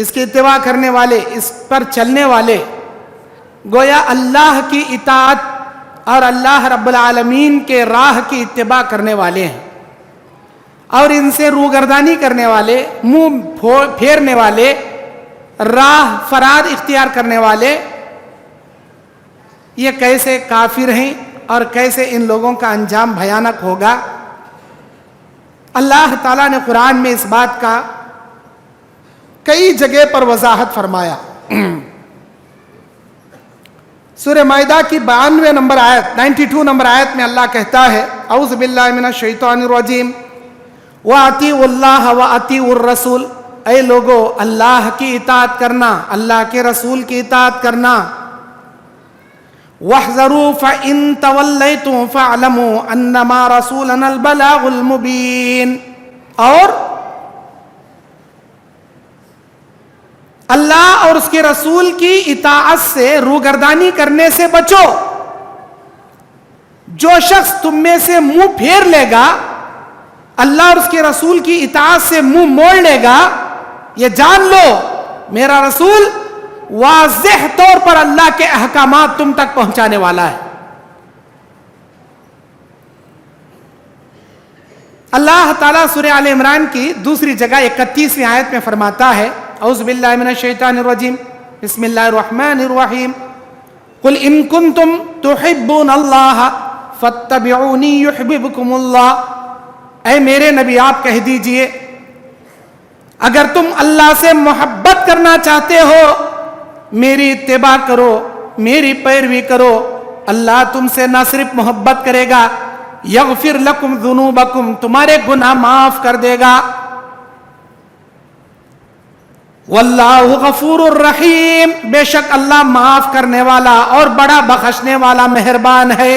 اس کی اتباع کرنے والے، اس پر چلنے والے گویا اللہ کی اطاعت اور اللہ رب العالمین کے راہ کی اتباع کرنے والے ہیں، اور ان سے روگردانی کرنے والے، منہ پھیرنے والے، راہ فرار اختیار کرنے والے، یہ کیسے کافر ہیں اور کیسے ان لوگوں کا انجام بھیانک ہوگا۔ اللہ تعالیٰ نے قرآن میں اس بات کا کئی جگہ پر وضاحت فرمایا۔ سورہ مائدہ کی 92 نمبر آیت 92 نمبر آیت میں اللہ کہتا ہے، اعوذ باللہ من الشیطان الرجیم وَأَطِیعُوا اللَّهَ وَأَطِیعُوا الرَّسُولَ، اے لوگو اللہ کی اطاعت کرنا، اللہ کے رسول کی اطاعت کرنا۔ وَاحْذَرُوا فَإِن تَوَلَّيْتُمْ فَاعْلَمُوا أَنَّمَا رَسُولُنَا الْبَلَاغُ الْمُبِينُ، اور اللہ اور اس کے رسول کی اطاعت سے، روگردانی کرنے سے بچو۔ جو شخص تم میں سے منہ پھیر لے گا، اللہ اور اس کے رسول کی اطاعت سے منہ موڑ لے گا، یہ جان لو میرا رسول واضح طور پر اللہ کے احکامات تم تک پہنچانے والا ہے۔ اللہ تعالیٰ سورہ آل عمران کی دوسری جگہ 31ویں آیت میں فرماتا ہے، اعوذ باللہ من الشیطان الرجیم بسم اللہ الرحمن الرحیم قل ان کنتم تحبون اللہ فاتبعونی یحببکم اللہ، اے میرے نبی آپ کہہ دیجئے اگر تم اللہ سے محبت کرنا چاہتے ہو میری اتباع کرو، میری پیروی کرو، اللہ تم سے نہ صرف محبت کرے گا، یغفر لکم ذنوبکم، تمہارے گناہ معاف کر دے گا، واللہ غفور الرحیم، بے شک اللہ معاف کرنے والا اور بڑا بخشنے والا مہربان ہے۔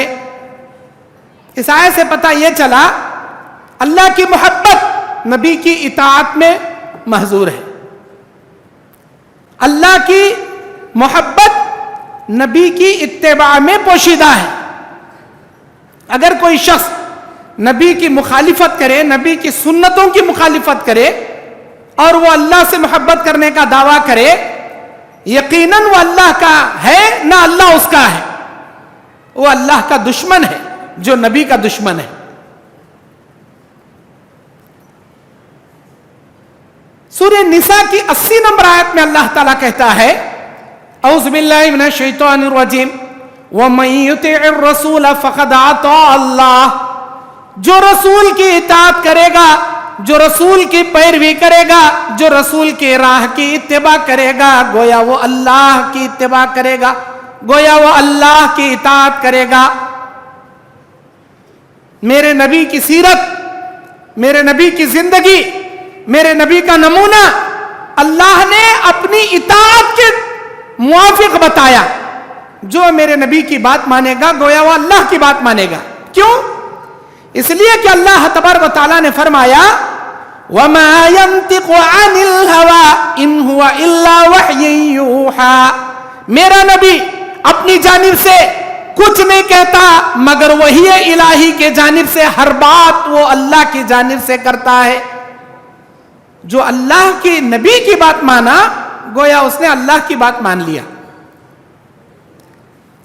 اس آیت سے پتہ یہ چلا اللہ کی محبت نبی کی اطاعت میں محظور ہے، اللہ کی محبت نبی کی اتباع میں پوشیدہ ہے۔ اگر کوئی شخص نبی کی مخالفت کرے، نبی کی سنتوں کی مخالفت کرے اور وہ اللہ سے محبت کرنے کا دعویٰ کرے، یقیناً وہ اللہ کا ہے نہ اللہ اس کا ہے، وہ اللہ کا دشمن ہے جو نبی کا دشمن ہے۔ سورہ نساء کی 80 نمبر آیت میں اللہ تعالیٰ کہتا ہے، اعوذ باللہ من الشیطان الرجیم وَمَن يُطِعِ الرَّسُولَ فَقَدْ أَطَاعَ اللَّهَ، جو رسول کی اطاعت کرے گا، جو رسول کی پیروی کرے گا، جو رسول کی راہ کی اتباع کرے گا، گویا وہ اللہ کی اتباع کرے گا، گویا وہ اللہ کی اطاعت کرے گا۔ میرے نبی کی سیرت، میرے نبی کی زندگی، میرے نبی کا نمونہ اللہ نے اپنی اطاعت کے موافق بتایا۔ جو میرے نبی کی بات مانے گا گویا وہ اللہ کی بات مانے گا۔ کیوں؟ اس لیے کہ اللہ تبارک و تعالیٰ نے فرمایا وَمَا يَنْتِقُ عَنِ الْهَوَىٰ إِنْ هُوَ إِلَّا وَحْيٌ يُوحَىٰ، میرا نبی اپنی جانب سے کچھ نہیں کہتا مگر وحی الہی کے جانب سے، ہر بات وہ اللہ کی جانب سے کرتا ہے۔ جو اللہ کی نبی کی بات مانا گویا اس نے اللہ کی بات مان لیا۔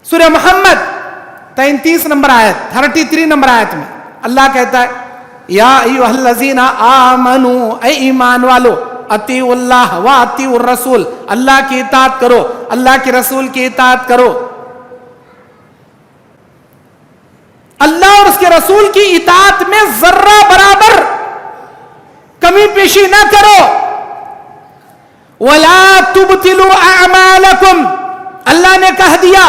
سورہ محمد 33 نمبر آیت 33 نمبر آیت میں اللہ کہتا ہے یا ایھا الذین آمنوا، اے ایمان والو، اطیعوا اللہ واطیعوا الرسول، اللہ کی اطاعت کرو، اللہ کے رسول کی اطاعت کرو۔ اللہ اور اس کے رسول کی اطاعت میں ذرہ برابر کمی پیشی نہ کرو۔ وَلَا تُبْتِلُوا أَعْمَالَكُمْ، اللہ نے کہہ دیا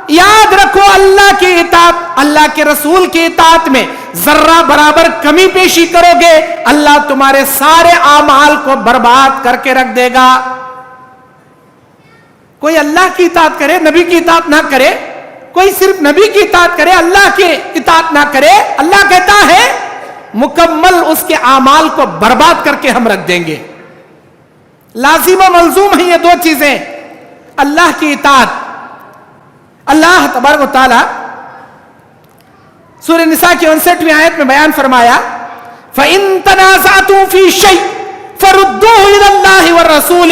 یاد رکھو اللہ کی اطاعت، اللہ کے رسول کی اطاعت میں ذرہ برابر کمی پیشی کرو گے اللہ تمہارے سارے اعمال کو برباد کر کے رکھ دے گا۔ کوئی اللہ کی اطاعت کرے نبی کی اطاعت نہ کرے، کوئی صرف نبی کی اطاعت کرے اللہ کی اطاعت نہ کرے، اللہ کہتا ہے مکمل اس کے اعمال کو برباد کر کے ہم رکھ دیں گے۔ لازم و ملزوم ہیں یہ دو چیزیں، اللہ کی اطاعت۔ اللہ تبارک و تعالی سورہ نساء کی 59ویں آیت میں بیان فرمایا فَإِن تَنَازَعْتُمْ فِي شَيْءٍ فَرُدُّوهُ إِلَى اللَّهِ وَالرَّسُولِ،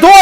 2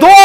2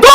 2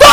2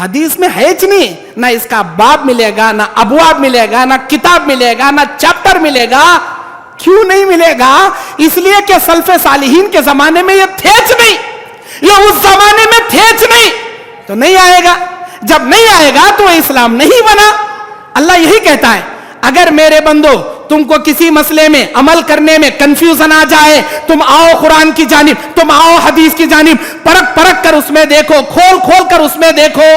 حدیث میں ہے ہی نہیں، نہ اس کا باب ملے گا، نہ ابواب ملے گا، نہ کتاب ملے گا، نہ چیپٹر ملے گا. کیوں نہیں ملے گا؟ اس لیے کہ سلف صالحین کے زمانے میں یہ تھیچ نہیں، یہ اس زمانے میں تھیچ نہیں، تو نہیں آئے گا. جب نہیں آئے گا تو اسلام نہیں بنا. اللہ یہی کہتا ہے اگر میرے بندو تم کو کسی مسئلے میں عمل کرنے میں کنفیوژن آ جائے، تم آؤ قرآن کی جانب، تم آؤ حدیث کی جانب، پرکھ پرکھ کر اس میں دیکھو، کھول کھول کر اس میں دیکھو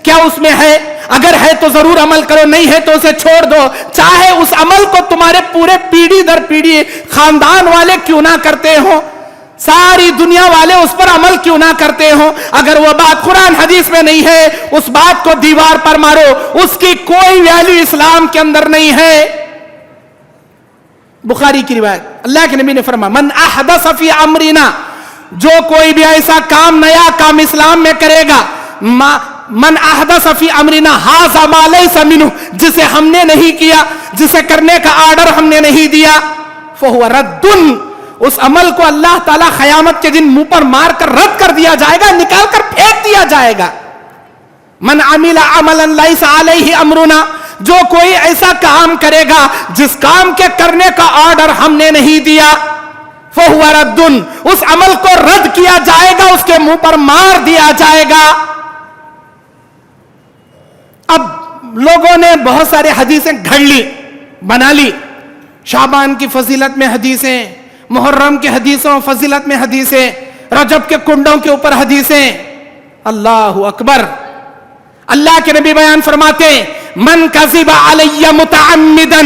کیا اس میں ہے. اگر ہے تو ضرور عمل کرو، نہیں ہے تو اسے چھوڑ دو. چاہے اس عمل کو تمہارے پورے پیڑھی در پیڑھی خاندان والے کیوں نہ کرتے ہوں، ساری دنیا والے اس پر عمل کیوں نہ کرتے ہوں، اگر وہ بات قرآن حدیث میں نہیں ہے اس بات کو دیوار پر مارو، اس کی کوئی ویلیو اسلام کے اندر نہیں ہے. بخاری کی روایت، اللہ کے نبی نے فرمایا من احدث فی امرنا، جو کوئی بھی ایسا کام، نیا کام اسلام میں کرے گا، من احدث فی امرنا ھذا ما لیس منہ، جسے ہم نے نہیں کیا، جسے کرنے کا آرڈر ہم نے نہیں دیا، فہو رد، اس عمل کو اللہ تعالیٰ قیامت کے دن منہ پر مار کر رد کر دیا جائے گا، نکال کر پھینک دیا جائے گا. من عمل عملا لیس علیہ امرنا، جو کوئی ایسا کام کرے گا جس کام کے کرنے کا آرڈر ہم نے نہیں دیا، فہو رد، اس عمل کو رد کیا جائے گا، اس کے منہ پر مار دیا جائے گا. اب لوگوں نے بہت سارے حدیثیں گھڑ لی، بنا لی، شعبان کی فضیلت میں حدیثیں، محرم کے حدیثوں فضیلت میں حدیثیں، رجب کے کنڈوں کے اوپر حدیثیں. اللہ اکبر. اللہ کے نبی بیان فرماتے من کذب علی متعمدا،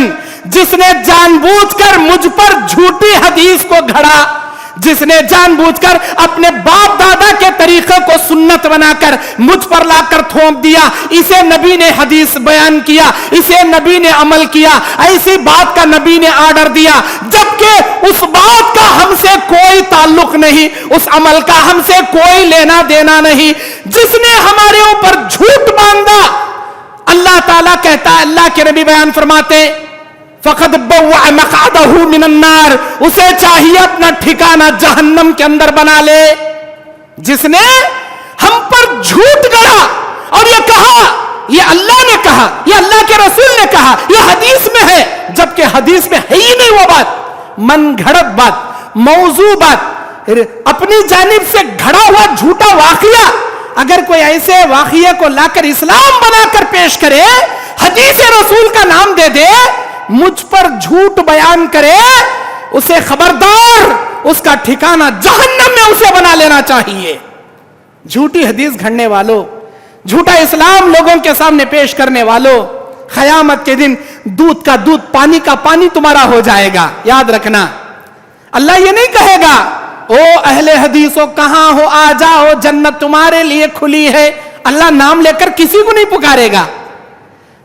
جس نے جان بوجھ کر مجھ پر جھوٹی حدیث کو گھڑا، جس نے جان بوجھ کر اپنے باپ دادا کے طریقے کو سنت بنا کر مجھ پر لا کر تھوپ دیا، اسے نبی نے حدیث بیان کیا، اسے نبی نے عمل کیا، ایسی بات کا نبی نے آرڈر دیا جبکہ اس بات کا ہم سے کوئی تعلق نہیں، اس عمل کا ہم سے کوئی لینا دینا نہیں، جس نے ہمارے اوپر جھوٹ باندھا، اللہ تعالیٰ کہتا ہے، اللہ کے نبی بیان فرماتے فقد بوع مقعدہ من النار، اسے چاہیے اپنا ٹھکانہ جہنم کے اندر بنا لے. جس نے ہم پر جھوٹ گڑا اور یہ کہا، یہ اللہ نے کہا، یہ اللہ کے رسول نے کہا، یہ حدیث میں ہے، جبکہ حدیث میں ہے ہی نہیں وہ بات، من گھڑت بات، موضوع بات، اپنی جانب سے گھڑا ہوا جھوٹا واقعہ. اگر کوئی ایسے واقعے کو لا کر اسلام بنا کر پیش کرے، حدیث رسول کا نام دے دے، مجھ پر جھوٹ بیان کرے، اسے خبردار، اس کا ٹھکانہ جہنم میں اسے بنا لینا چاہیے. جھوٹی حدیث گھڑنے والوں، جھوٹا اسلام لوگوں کے سامنے پیش کرنے والوں، قیامت کے دن دودھ کا دودھ، پانی کا پانی تمہارا ہو جائے گا. یاد رکھنا، اللہ یہ نہیں کہے گا او اہل حدیثوں کہاں ہو، آ جاؤ جنت تمہارے لیے کھلی ہے. اللہ نام لے کر کسی کو نہیں پکارے گا.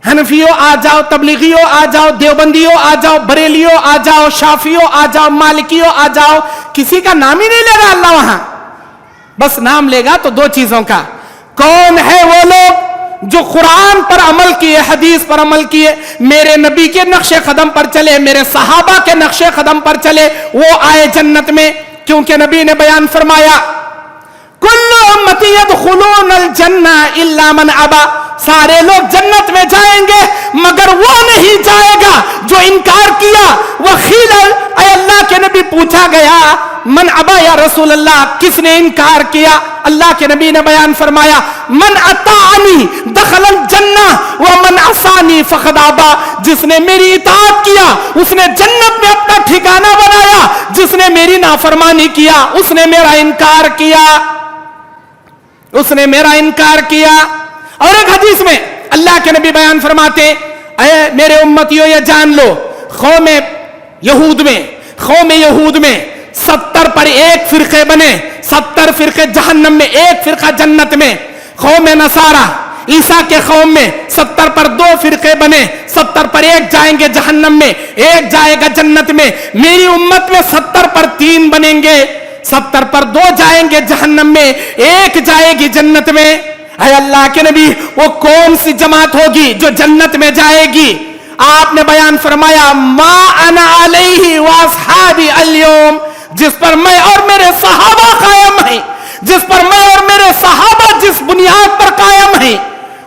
حنفیوں آ جاؤ، تبلیغیوں آ جاؤ، دیوبندیوں آ جاؤ، بریلیوں آ جاؤ، شافیوں آ جاؤ، مالکیوں آ جاؤ، کسی کا نام ہی نہیں لے گا اللہ وہاں. بس نام لے گا تو دو چیزوں کا، کون ہے وہ لوگ جو قرآن پر عمل کیے، حدیث پر عمل کیے، میرے نبی کے نقش قدم پر چلے، میرے صحابہ کے نقش قدم پر چلے، وہ آئے جنت میں. کیونکہ نبی نے بیان فرمایا کل امتی یدخلون الجنہ الا من ابا، سارے لوگ جنت میں جائیں گے مگر وہ نہیں جائے گا جو انکار کیا. وقیل، اے اللہ کے نبی پوچھا گیا من ابا یا رسول اللہ، کس نے انکار کیا؟ اللہ کے نبی نے بیان فرمایا من اطاعنی دخل الجنہ ومن عصانی فقد ابا، جس نے میری اطاعت کیا اس نے جنت میں اپنا ٹھکانہ بنایا، جس نے میری نافرمانی کیا اس نے میرا انکار کیا، اس نے میرا انکار کیا. اور ایک حدیث میں اللہ کے نبی بیان فرماتے اے میرے امتیوں یہ جان لو، قوم یہود میں 70 پر ایک فرقے بنے، 70 فرقے جہنم میں، ایک فرقہ جنت میں. قوم نصارہ عیسیٰ کے قوم میں 70 پر 2 فرقے بنے، 70 پر ایک جائیں گے جہنم میں، ایک جائے گا جنت میں. میری امت میں 70 پر 3 بنیں گے، 70 پر 2 جائیں گے جہنم میں، ایک جائے گی جنت میں. اے اللہ کے نبی، وہ کون سی جماعت ہوگی جو جنت میں جائے گی؟ آپ نے بیان فرمایا ما انا علیہ واصحابی اليوم، جس پر میں اور میرے صحابہ قائم ہیں، جس پر میں اور میرے صحابہ جس بنیاد پر قائم ہیں،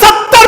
70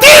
3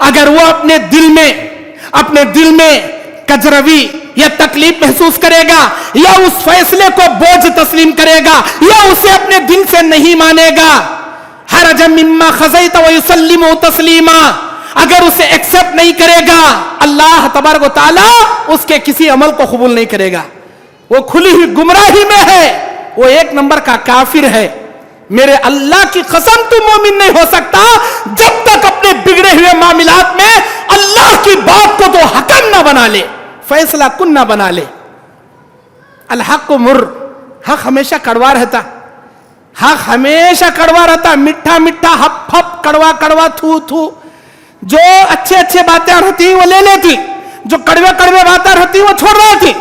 اگر وہ اپنے دل میں کجروی یا تکلیف محسوس کرے گا یا اس فیصلے کو بوجھ تسلیم کرے گا یا اسے اپنے دل سے نہیں مانے گا، حرج مما خزیت ویسلم تسلیما، اگر اسے ایکسپٹ نہیں کرے گا، اللہ تبارک و تعالی اس کے کسی عمل کو قبول نہیں کرے گا، وہ کھلی ہوئی گمراہی میں ہے، وہ ایک نمبر کا کافر ہے۔ میرے اللہ کی قسم تو مومن نہیں ہو سکتا جب تک اپنے بگڑے ہوئے معاملات میں اللہ کی بات کو تو حکم نہ بنا لے، فیصلہ کن نہ بنا لے۔ الحق مر، حق ہمیشہ کڑوا رہتا، حق ہمیشہ کڑوا رہتا، میٹھا میٹھا ہپ ہپ، کڑوا کڑوا، تھو تھو۔ جو اچھے باتیں رہتی وہ لے لیتی، جو کڑوے باتیں رہتی وہ چھوڑ رہی تھی۔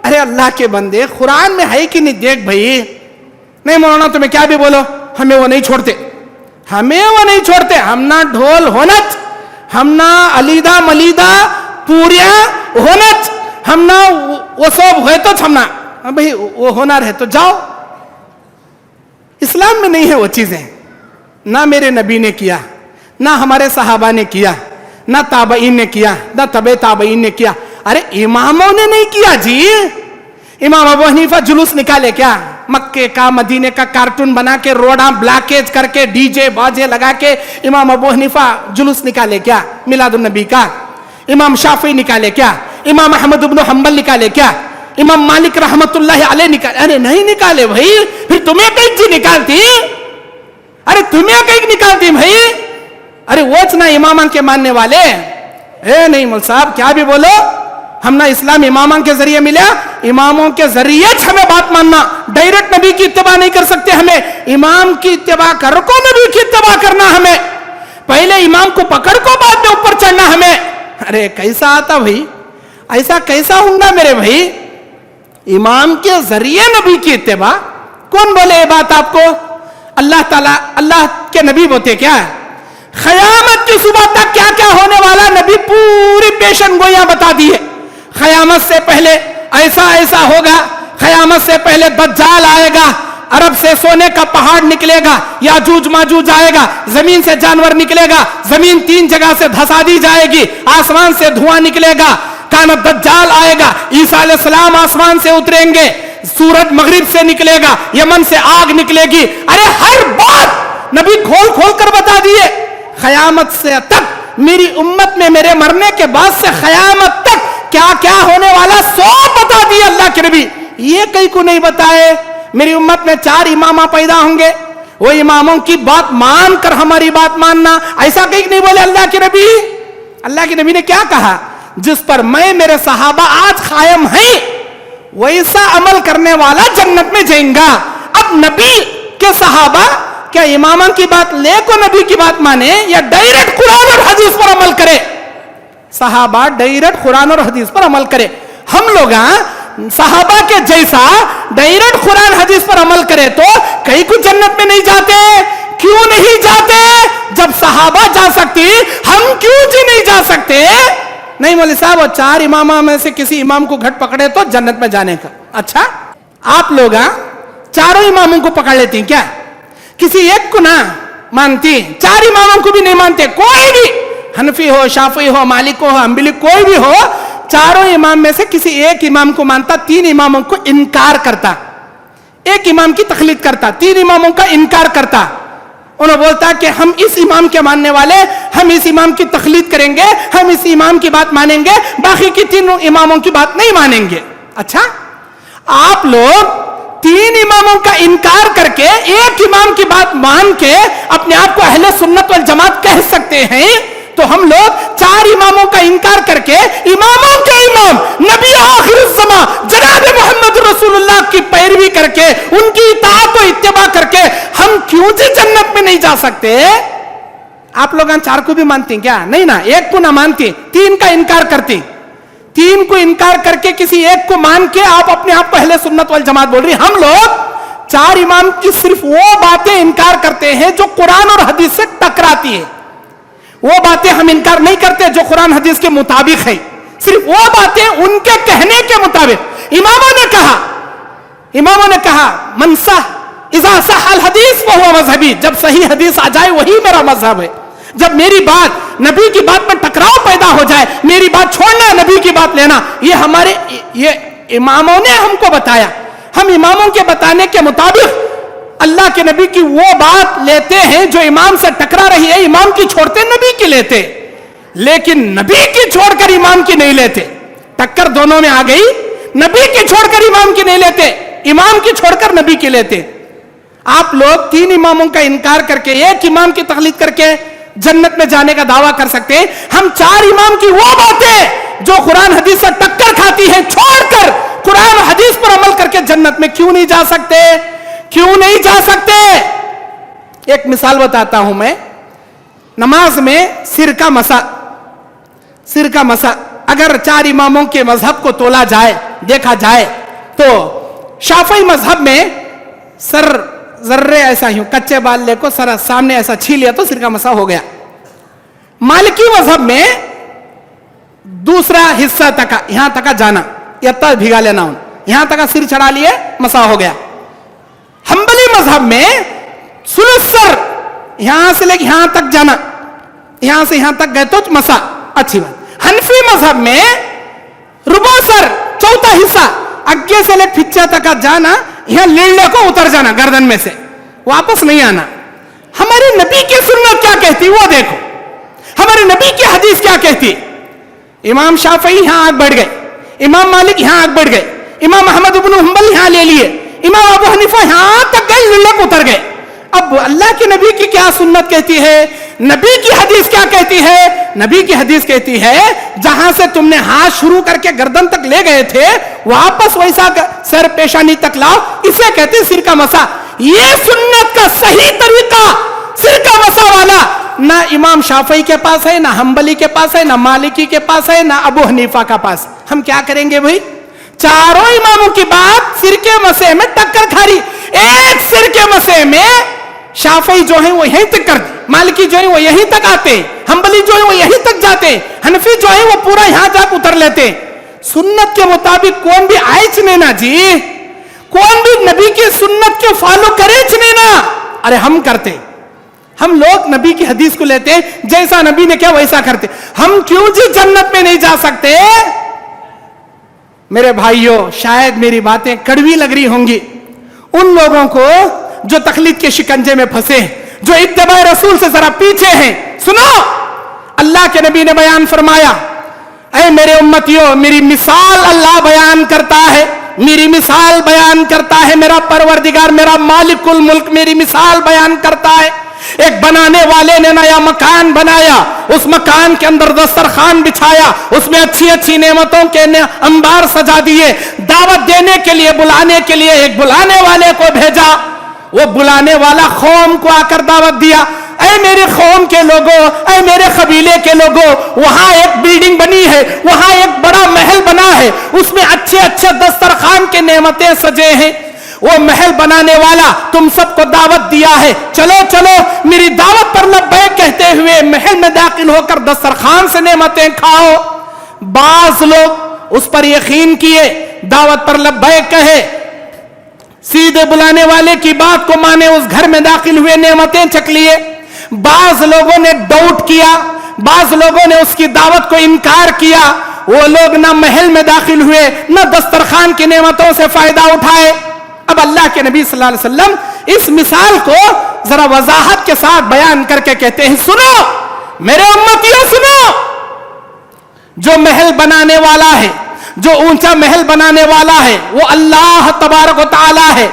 ارے اللہ کے بندے، قرآن میں ہے کہ نہیں؟ دیکھ بھائی، نہیں مولانا تمہیں کیا بھی بولو، ہمیں وہ نہیں چھوڑتے، ہم نہ ڈھول ہونچ، ہم نہ علیدہ ملیدہ پوریاں ہونچ، ہم نہ وہ سب ہے تو ہم نہ بھائی وہ ہونا رہے تو جاؤ۔ اسلام میں نہیں ہے وہ چیزیں، نہ میرے نبی نے کیا، نہ ہمارے صحابہ نے کیا، نہ تابعین نے کیا، نہ تبع تابعین نے کیا۔ ارے اماموں نے نہیں کیا جی۔ امام ابو حنیفہ جلوس نکالے کیا؟ مکے کا مدینے کا کارٹون بنا کے، روڈاں بلاکیج کر کے، ڈی جے باجے لگا کے امام ابو حنیفہ جلوس نکالے کیا میلاد النبی کا؟ امام شافعی نکالے کیا؟ امام احمد بن حنبل نکالے کیا؟ امام مالک رحمت اللہ علیہ نکالے؟ ارے نہیں نکالے بھائی، پھر تمہیں کہیں جی نکالتی؟ ارے تمہیں کہیں نکالتی بھائی؟ ارے وہ نہ امامان کے ماننے والے، اے نہیں مول صاحب کیا بھی بولو، ہم نہ اسلام امامان کے ذریعے ملا، اماموں کے ذریعے ہمیں بات ماننا، ڈائریکٹ نبی کی اتباع نہیں کر سکتے، ہمیں امام کی اتباع کر کو نبی کی اتباع کرنا، ہمیں پہلے امام کو پکڑ کو بعد میں اوپر چڑھنا ہمیں۔ ارے کیسا آتا بھائی، ایسا کیسا ہوں گا میرے بھائی؟ امام کے ذریعے نبی کی اتباع، کون بولے یہ بات آپ کو؟ اللہ تعالیٰ، اللہ کے نبی بولتے کیا؟ قیامت کی صبح تک کیا کیا ہونے والا نبی پوری پیشن گوئیاں بتا دی ہے۔ قیامت سے پہلے ایسا ہوگا، قیامت سے پہلے دجال آئے گا، عرب سے سونے کا پہاڑ نکلے گا، یاجوج ماجوج آئے گا، زمین سے جانور نکلے گا، زمین 3 جگہ سے دھسا دی جائے گی، آسمان سے دھواں نکلے گا، کانت دجال آئے گا، عیسیٰ علیہ السلام آسمان سے اتریں گے، سورج مغرب سے نکلے گا، یمن سے آگ نکلے گی۔ ارے ہر بات نبی کھول کر بتا دیے۔ قیامت سے تک میری امت میں میرے مرنے کے بعد سے قیامت تک کیا کیا ہونے والا سب بتا دیے اللہ کے نبی۔ یہ کہیں کو نہیں بتائے میری امت میں 4 امامہ پیدا ہوں گے، وہ اماموں کی بات مان کر ہماری بات ماننا، ایسا کہیں نہیں بولے اللہ کے نبی۔ اللہ کے نبی نے کیا کہا؟ جس پر میں میرے صحابہ آج قائم ہیں ویسا عمل کرنے والا جنت میں جائیں گا۔ اب نبی کے صحابہ کیا اماموں کی بات لے کو نبی کی بات مانے یا ڈائریکٹ قرآن اور حدیث پر عمل کرے؟ صحابہ ڈائریکٹ قرآن اور حدیث پر عمل کرے۔ ہم لوگ صحابہ کے جیسا ڈائریکٹ قرآن حدیث پر عمل کرے تو کہیں کو جنت میں نہیں جاتے۔ کیوں نہیں جاتے؟ جب صحابہ جا سکتی ہم کیوں جی نہیں جا سکتے؟ نہیں مولوی صاحب، وہ 4 امامہ میں سے کسی امام کو گھٹ پکڑے تو جنت میں جانے کا۔ اچھا آپ لوگ 4 اماموں کو پکڑ لیتی کیا؟ کسی ایک کو نہ مانتی، 4 اماموں کو بھی نہیں مانتے، کوئی بھی حنفی ہو، شافعی ہو، مالک ہو، حنبلی، کوئی بھی ہو، 4 امام میں سے کسی ایک امام کو مانتا، 3 اماموں کو انکار کرتا، ایک امام کی تقلید کرتا، 3 اماموں کا انکار کرتا۔ انہوں بولتا کہ ہم اس امام کے ماننے والے، ہم اس امام کی تقلید کریں گے، ہم اس امام کی بات مانیں گے، باقی کی 3 اماموں کی بات نہیں مانیں گے۔ اچھا آپ لوگ 3 اماموں کا انکار کر کے ایک امام کی بات مان کے اپنے آپ کو اہل سنت والجماعت کہہ سکتے ہیں، تو ہم لوگ 4 اماموں کا انکار کر کے اماموں کے امام نبی آخر الزمان جناب محمد رسول اللہ کی پیروی کر کے ان کی اطاعت و اتباع کر کے ہم کیوں سے جنت میں نہیں جا سکتے؟ آپ لوگ 4 کو بھی مانتی کیا؟ نہیں نا، ایک کو نہ مانتی، 3 کا انکار کرتی، 3 کو انکار کر کے کسی ایک کو مان کے آپ اپنے آپ کو اہل سنت والجماعت بول رہی۔ ہم لوگ 4 امام کی صرف وہ باتیں انکار کرتے ہیں جو قرآن اور حدیث سے ٹکراتی ہے، وہ باتیں ہم انکار نہیں کرتے جو قرآن حدیث کے مطابق ہے، صرف وہ باتیں ان کے کہنے کے مطابق۔ اماموں نے کہا من صح اذا صح الحدیث فهو مذہبی، جب صحیح حدیث آ جائے وہی میرا مذہب ہے، جب میری بات نبی کی بات میں ٹکراؤ پیدا ہو جائے، میری بات چھوڑنا، نبی کی بات لینا، یہ اماموں نے ہم کو بتایا. ہم اماموں کے بتانے کے مطابق اللہ کے نبی کی وہ بات لیتے ہیں جو امام سے ٹکرا رہی ہے. امام کی چھوڑتے نبی کی لیتے، لیکن نبی کی چھوڑ کر امام کی نہیں لیتے. ٹکر دونوں میں آ گئی. نبی کی چھوڑ کر امام کی نہیں لیتے، امام کی چھوڑ کر نبی کی لیتے. آپ لوگ 3 اماموں کا انکار کر کے ایک امام کی تقلید کر کے جنت میں جانے کا دعویٰ کر سکتے ہیں. ہم 4 امام کی وہ باتیں جو قرآن حدیث سے ٹکر کھاتی ہیں چھوڑ کر قرآن حدیث پر عمل کر کے جنت میں کیوں نہیں جا سکتے؟ کیوں نہیں جا سکتے؟ ایک مثال بتاتا ہوں میں. نماز میں سر کا مسا اگر 4 اماموں کے مذہب کو تولا جائے، دیکھا جائے تو شافعی مذہب میں سر ذرے ایسا ہی کچے بال لے کو سر سامنے ایسا چھین لیا تو سر کا مسا ہو گیا. مالکی مذہب میں دوسرا حصہ تک یہاں تک جانا، یتا بھگا لینا، یہاں تک سر چڑھا لیے مسا ہو گیا. حنبلی مذہب میں سر یہاں سے لے کے یہاں تک جانا، یہاں سے یہاں تک گئے تو مسا، اچھی بات. حنفی مذہب میں ربع سر چوتھا حصہ اگے سے لے پھچا تک جانا، یہاں لیڑے کو اتر جانا گردن میں سے، واپس نہیں آنا. ہمارے نبی کی سنت کیا کہتی وہ دیکھو، ہمارے نبی کی حدیث کیا کہتی. امام شافعی یہاں آگ بڑھ گئے، امام مالک یہاں آگ بڑھ گئے، امام احمد بن حنبل یہاں لے لیے، امام ابو حنیفہ یہاں تک گئے، لیڑے کو اتر گئے. اب اللہ کے نبی کی کیا سنت کہتی ہے؟ نبی کی حدیث کیا کہتی ہے؟ نبی کی حدیث کہتی ہے جہاں سے تم نے ہاتھ شروع کر کے گردن تک لے گئے تھے واپس ویسا سر پیشانی تک لاؤ، اسے کہتے ہیں سر کا مسا. یہ سنت کا صحیح طریقہ سر کا مسا والا نہ امام شافعی کے پاس ہے، نہ حنبلی کے پاس ہے، نہ مالکی کے پاس ہے، نہ ابو حنیفہ کا پاس. ہم کیا کریں گے بھائی؟ چاروں اماموں کی بات سر کے مسے میں ٹکر کھا رہی. ایک سر کے مسے میں شافعی جو ہیں وہ یہیں تک کرتے، مالکی جو ہیں وہ یہیں تک آتے، حنبلی جو ہیں وہ یہیں تک جاتے، حنفی جو ہیں وہ پورا یہاں جا کے اتر لیتے. سنت کے مطابق کون بھی آئے چنینا جی، کون بھی نبی کی سنت کے فالو کرے چنینا. ارے ہم کرتے، ہم لوگ نبی کی حدیث کو لیتے، جیسا نبی نے کیا ویسا کرتے. ہم کیوں جی جنت میں نہیں جا سکتے؟ میرے بھائیوں، شاید میری باتیں کڑوی لگ رہی ہوں گی ان لوگوں کو جو تقلید کے شکنجے میں پھنسے ہیں، جو اتباع رسول سے ذرا پیچھے ہیں. سنو، اللہ کے نبی نے بیان فرمایا، اے میرے امتیوں، میری مثال اللہ بیان کرتا ہے، میری مثال بیان کرتا ہے میرا پروردگار، میرا مالک الملک میری مثال بیان کرتا ہے. ایک بنانے والے نے نیا مکان بنایا، اس مکان کے اندر دسترخوان بچھایا، اس میں اچھی اچھی نعمتوں کے انبار سجا دیے، دعوت دینے کے لیے بلانے کے لیے ایک بلانے والے کو بھیجا. وہ بلانے والا قوم کو آ کر دعوت دیا، اے میرے قوم کے لوگوں، اے میرے قبیلے کے لوگوں، وہاں ایک بلڈنگ بنی ہے، وہاں ایک بڑا محل بنا ہے، اس میں اچھے اچھے دسترخوان کے نعمتیں سجے ہیں. وہ محل بنانے والا تم سب کو دعوت دیا ہے، چلو چلو میری دعوت پر لبیک کہتے ہوئے محل میں داخل ہو کر دسترخوان سے نعمتیں کھاؤ. بعض لوگ اس پر یقین کیے، دعوت پر لبیک کہے، سیدھے بلانے والے کی بات کو مانے، اس گھر میں داخل ہوئے نعمتیں چکھ لیے. بعض لوگوں نے ڈاؤٹ کیا، بعض لوگوں نے اس کی دعوت کو انکار کیا. وہ لوگ نہ محل میں داخل ہوئے، نہ دسترخوان کی نعمتوں سے فائدہ اٹھائے. اب اللہ کے نبی صلی اللہ علیہ وسلم اس مثال کو ذرا وضاحت کے ساتھ بیان کر کے کہتے ہیں، سنو میرے امتیوں، سنو، جو محل بنانے والا ہے، جو اونچا محل بنانے والا ہے، وہ اللہ تبارک و تعالی ہے،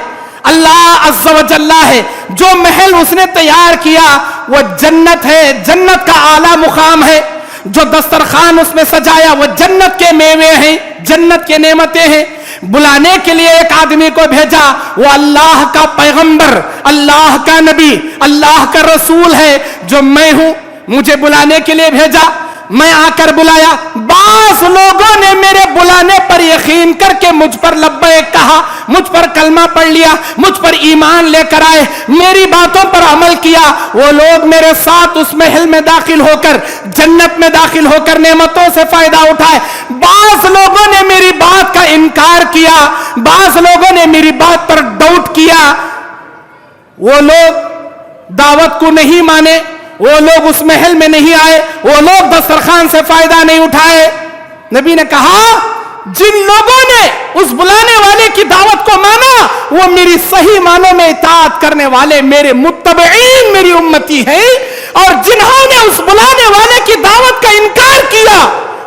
اللہ عز و جل ہے. جو محل اس نے تیار کیا وہ جنت ہے، جنت کا اعلیٰ مقام ہے. جو دسترخوان اس میں سجایا وہ جنت کے میوے ہیں، جنت کے نعمتیں ہیں. بلانے کے لیے ایک آدمی کو بھیجا، وہ اللہ کا پیغمبر، اللہ کا نبی، اللہ کا رسول ہے. جو میں ہوں، مجھے بلانے کے لیے بھیجا، میں آ کر بلایا. بعض لوگوں نے میرے بلانے پر یقین کر کے مجھ پر لبیک کہا، مجھ پر کلمہ پڑھ لیا، مجھ پر ایمان لے کر آئے، میری باتوں پر عمل کیا. وہ لوگ میرے ساتھ اس محل میں داخل ہو کر، جنت میں داخل ہو کر نعمتوں سے فائدہ اٹھائے. بعض لوگوں نے میری بات کا انکار کیا، بعض لوگوں نے میری بات پر ڈاؤٹ کیا. وہ لوگ دعوت کو نہیں مانے، وہ لوگ اس محل میں نہیں آئے, وہ لوگ دسترخوان سے فائدہ نہیں اٹھائے. نبی نے کہا جن لوگوں نے اس بلانے والے کی دعوت کو مانا وہ میری صحیح معنوں میں اطاعت کرنے والے میرے متبعین, میری امتی ہیں, اور جنہوں نے اس بلانے والے کی دعوت کا انکار کیا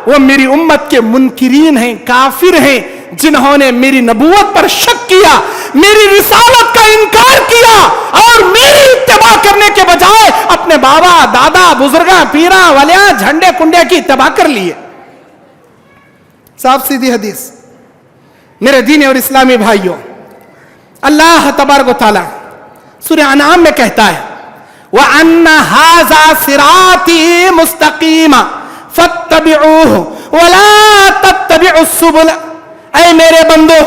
وہ میری امت کے منکرین ہیں, کافر ہیں, جنہوں نے میری نبوت پر شک کیا, میری رسالت کا انکار کیا اور میری اتباع کرنے کے بجائے اپنے بابا دادا بزرگاں پیراں ولیاں جھنڈے کنڈے کی اتباع کر لیے. صاف سیدھی حدیث. میرے دینی اور اسلامی بھائیوں, اللہ تبارک و تعالی سورہ انعام میں کہتا ہے وَأَنَّ هَذَا صِرَاطِي مُسْتَقِيمًا فَاتَّبِعُوهُ وَلَا تَتَّبِعُوا السُّبُلَ. اے میرے بندو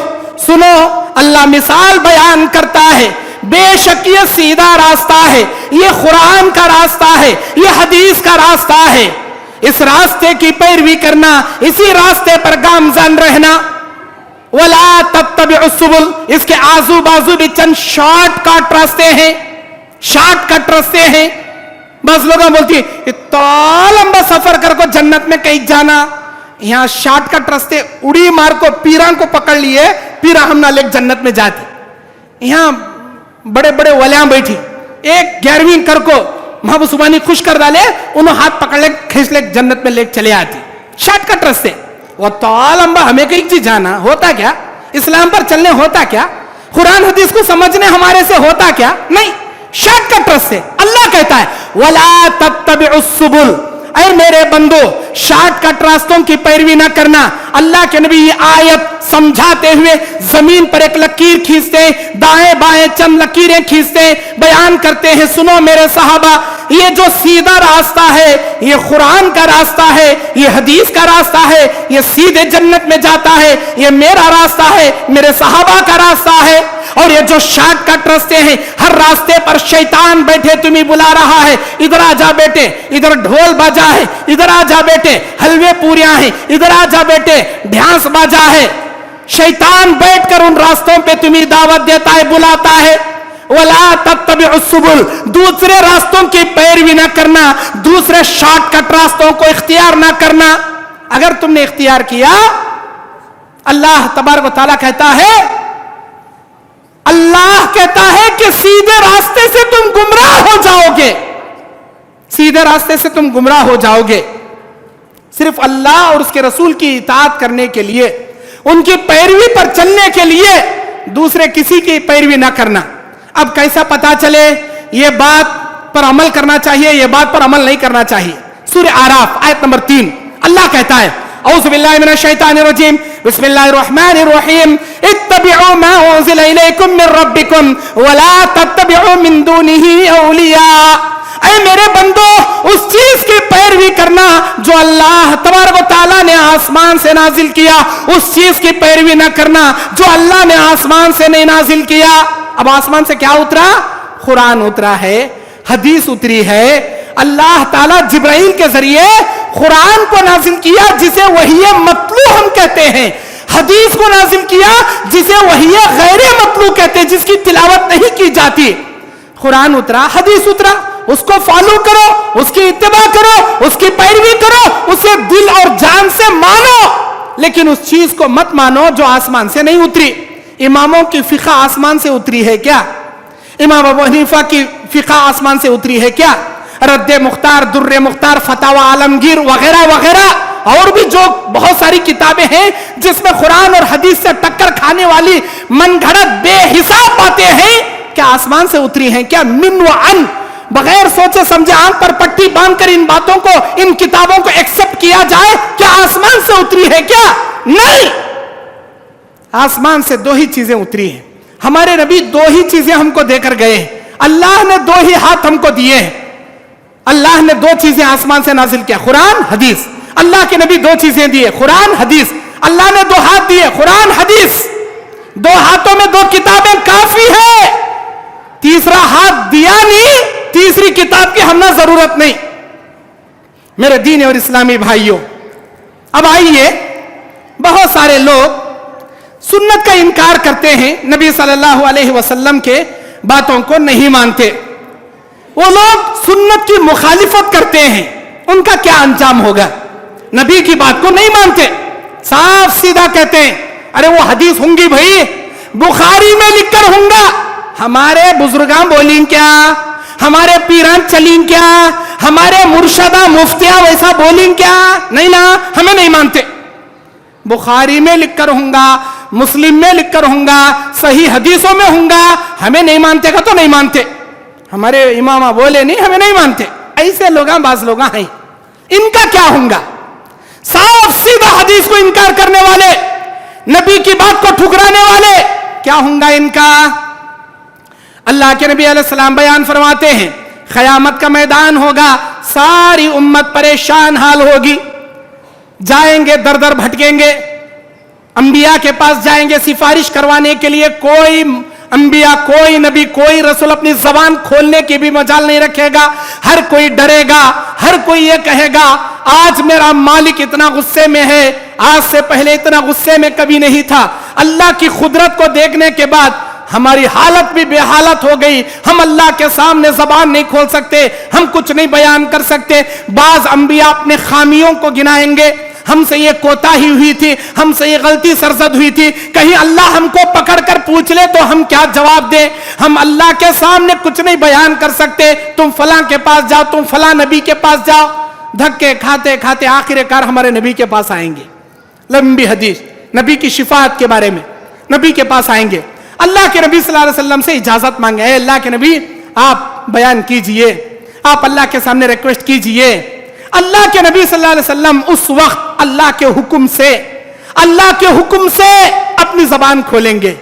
سنو, اللہ مثال بیان کرتا ہے, بے شک یہ سیدھا راستہ ہے, یہ قرآن کا راستہ ہے, یہ حدیث کا راستہ ہے. اس راستے کی پیروی کرنا, اسی راستے پر گامزن رہنا. وَلَا تَتَّبِعُوا السُّبُلَ, اس کے آزو بازو بھی چند شارٹ کٹ راستے ہیں, شارٹ کٹ راستے ہیں. بس لوگاں بولتی ہیں اتنا لمبا سفر کر کو جنت میں کہیں جانا, یہاں شارٹ کٹ راستے اڑی مار کو پیراں کو پکڑ لیے, پیراں ہم نہ لے جنت میں جاتی. یہاں بڑے بڑے ولیاں بیٹھی, ایک 11ویں کر کو محبوب سبحانی خوش کر ڈالے, انہوں ہاتھ پکڑ لے کھینچ لے جنت میں لے چلے آتی. شارٹ کٹ راستے وہ تو لمبا, ہمیں کہیں چیز جانا ہوتا کیا, اسلام پر چلنے ہوتا کیا, قرآن حدیث کو سمجھنے ہمارے سے ہوتا کیا, نہیں. شارٹ کٹ راستے. اللہ کہتا ہے وَلَا تَتَّبِعُوا السُّبُلَ, اے میرے بندو شارٹ کٹ راستوں کی پیروی نہ کرنا. اللہ کے نبی یہ آیت سمجھاتے ہوئے زمین پر ایک لکیر کھینچتے, دائیں بائیں چند لکیریں کھینچتے, بیان کرتے ہیں سنو میرے صحابہ, یہ جو سیدھا راستہ ہے یہ قرآن کا راستہ ہے, یہ حدیث کا راستہ ہے, یہ سیدھے جنت میں جاتا ہے, یہ میرا راستہ ہے, میرے صحابہ کا راستہ ہے. اور یہ جو شارٹ کٹ راستے ہیں, ہر راستے پر شیطان بیٹھے تمہیں بلا رہا ہے, ادھر آ جا بیٹے, ادھر ڈھول باجا ہے, ادھر آ جا بیٹے, حلوے پوریاں ہیں, ادھر آ جا بیٹے, ڈھانس باجا ہے. شیطان بیٹھ کر ان راستوں پہ تمہیں دعوت دیتا ہے, بلاتا ہے. وَلَا تَتَّبِعُوا السُّبُلَ, دوسرے راستوں کی پیروی نہ کرنا, دوسرے شارٹ کٹ راستوں کو اختیار نہ کرنا. اگر تم نے اختیار کیا, اللہ تبارک و تعالیٰ کہتا ہے, اللہ کہتا ہے کہ سیدھے راستے سے تم گمراہ ہو جاؤ گے, سیدھے راستے سے تم گمراہ ہو جاؤ گے. صرف اللہ اور اس کے رسول کی اطاعت کرنے کے لیے, ان کی پیروی پر چلنے کے لیے دوسرے کسی کی پیروی نہ کرنا. اب کیسا پتا چلے یہ بات پر عمل کرنا چاہیے, یہ بات پر عمل نہیں کرنا چاہیے. سورہ اعراف آیت نمبر 3 اللہ کہتا ہے اعوذ باللہ من الشیطان الرجیم بسم اللہ الرحمن الرحیم اتبعوا ما انزل الیکم من ربکم ولا تتبعوا من دونہ اولیاء. اے میرے بندو اس چیز کی پیروی کرنا جو اللہ تبارک و تعالیٰ نے آسمان سے نازل کیا, اس چیز کی پیروی نہ کرنا جو اللہ نے آسمان سے نہیں نازل کیا. اب آسمان سے کیا اترا؟ قرآن اترا ہے, حدیث اتری ہے. اللہ تعالیٰ جبرائیل کے ذریعے قرآن کو نازل کیا جسے وحی مطلوع ہم کہتے ہیں, حدیث کو نازل کیا جسے وحی غیر مطلوع کہتے ہیں, جس کی تلاوت نہیں کی جاتی. قرآن اترا, حدیث اترا, اس کو فالو کرو, اس کی اتباع کرو, اس کی پیروی کرو, اسے دل اور جان سے مانو, لیکن اس چیز کو مت مانو جو آسمان سے نہیں اتری. اماموں کی فقہ آسمان سے اتری ہے کیا؟ امام ابو حنیفہ کی فقہ آسمان سے اتری ہے کیا؟ رد مختار, در مختار, فتاوی عالمگیر وغیرہ وغیرہ اور بھی جو بہت ساری کتابیں ہیں جس میں قرآن اور حدیث سے ٹکر کھانے والی من گھڑت بے حساب باتیں ہیں, کیا آسمان سے اتری ہیں کیا؟ من و ان, بغیر سوچے سمجھے آنکھ پر پٹی باندھ کر ان باتوں کو, ان کتابوں کو ایکسپٹ کیا جائے, کیا آسمان سے اتری ہے کیا؟ نہیں. آسمان سے دو ہی چیزیں اتری ہیں. ہمارے نبی دو ہی چیزیں ہم کو دے کر گئے ہیں. اللہ نے دو ہی ہاتھ ہم کو دیے ہیں. اللہ نے دو چیزیں آسمان سے نازل کیا, قرآن حدیث. اللہ کے نبی دو چیزیں دیے, قرآن حدیث. اللہ نے دو ہاتھ دیے, قرآن حدیث. دو ہاتھوں میں دو کتابیں کافی ہے, تیسرا ہاتھ دیا نہیں, تیسری کتاب کی ہمیں ضرورت نہیں. میرے دین اور اسلامی بھائیوں, اب آئیے, بہت سارے لوگ سنت کا انکار کرتے ہیں, نبی صلی اللہ علیہ وسلم کے باتوں کو نہیں مانتے. وہ لوگ سنت کی مخالفت کرتے ہیں، ان کا کیا انجام ہوگا؟ نبی کی بات کو نہیں مانتے، صاف سیدھا کہتے ہیں ارے وہ حدیث ہوں گی بھائی، بخاری میں لکھ کر ہوں گا، ہمارے بزرگاں بولیں کیا، ہمارے پیران چلیں کیا، ہمارے مرشدہ مفتیاں ویسا بولیں کیا؟ نہیں نا، ہمیں نہیں مانتے، بخاری میں لکھ کر ہوں گا، مسلم میں لکھ کر ہوں گا، صحیح حدیثوں میں ہوں گا، ہمیں نہیں مانتے گا تو نہیں مانتے، ہمارے امامہ بولے نہیں ہمیں نہیں مانتے، ایسے لوگاں بعض لوگاں ہیں، ان کا کیا ہوں گا؟ صاف سیدھا حدیث کو انکار کرنے والے، نبی کی بات کو ٹھکرانے والے، کیا ہوں گا ان کا؟ اللہ کے نبی علیہ السلام بیان فرماتے ہیں قیامت کا میدان ہوگا، ساری امت پریشان حال ہوگی، جائیں گے در در بھٹکیں گے، انبیاء کے پاس جائیں گے سفارش کروانے کے لیے، کوئی انبیاء، کوئی نبی، کوئی رسول اپنی زبان کھولنے کی بھی مجال نہیں رکھے گا، ہر کوئی ڈرے گا، ہر کوئی یہ کہے گا آج میرا مالک اتنا غصے میں ہے، آج سے پہلے اتنا غصے میں کبھی نہیں تھا۔ اللہ کی قدرت کو دیکھنے کے بعد ہماری حالت بھی بے حالت ہو گئی، ہم اللہ کے سامنے زبان نہیں کھول سکتے، ہم کچھ نہیں بیان کر سکتے۔ بعض انبیاء اپنے خامیوں کو گنائیں گے، ہم سے یہ کوتاہی ہوئی تھی، ہم سے یہ غلطی سرزد ہوئی تھی، کہیں اللہ ہم کو پکڑ کر پوچھ لے تو ہم کیا جواب دیں؟ ہم اللہ کے سامنے کچھ نہیں بیان کر سکتے، تم فلاں کے پاس جاؤ، تم فلاں نبی کے پاس جاؤ، دھکے کھاتے کھاتے آخر کار ہمارے نبی کے پاس آئیں گے، لمبی حدیث نبی کی شفاعت کے بارے میں، نبی کے پاس آئیں گے، اللہ کے نبی صلی اللہ علیہ وسلم سے اجازت مانگے، اے اللہ کے نبی آپ بیان کیجئے، آپ اللہ کے سامنے ریکویسٹ کیجئے۔ اللہ کے نبی صلی اللہ علیہ وسلم اس وقت اللہ کے حکم سے اپنی زبان کھولیں گے۔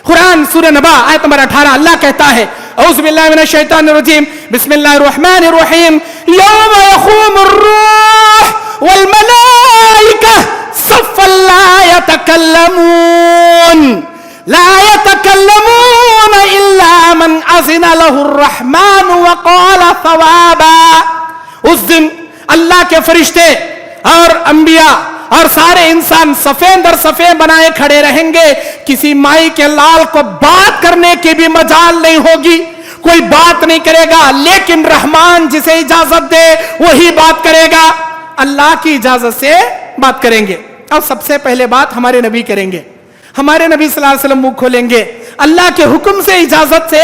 قرآن سورہ نبا آیت نمبر 18 اللہ کہتا ہے اعوذ باللہ من الشیطان الرجیم بسم اللہ الرحمن الرحیم یوم یقوم الروح والملائکہ صفا لا يتكلمون الا من اذن له الرحمن وقال ثوابا۔ اس دن اللہ کے فرشتے اور انبیاء اور سارے انسان صفیں در صفیں بنائے کھڑے رہیں گے، کسی مائی کے لال کو بات کرنے کی بھی مجال نہیں ہوگی، کوئی بات نہیں کرے گا، لیکن رحمان جسے اجازت دے وہی بات کرے گا، اللہ کی اجازت سے بات کریں گے۔ اور سب سے پہلے بات ہمارے نبی کریں گے، ہمارے نبی صلی اللہ علیہ وسلم منہ کھولیں گے، اللہ کے حکم سے اجازت سے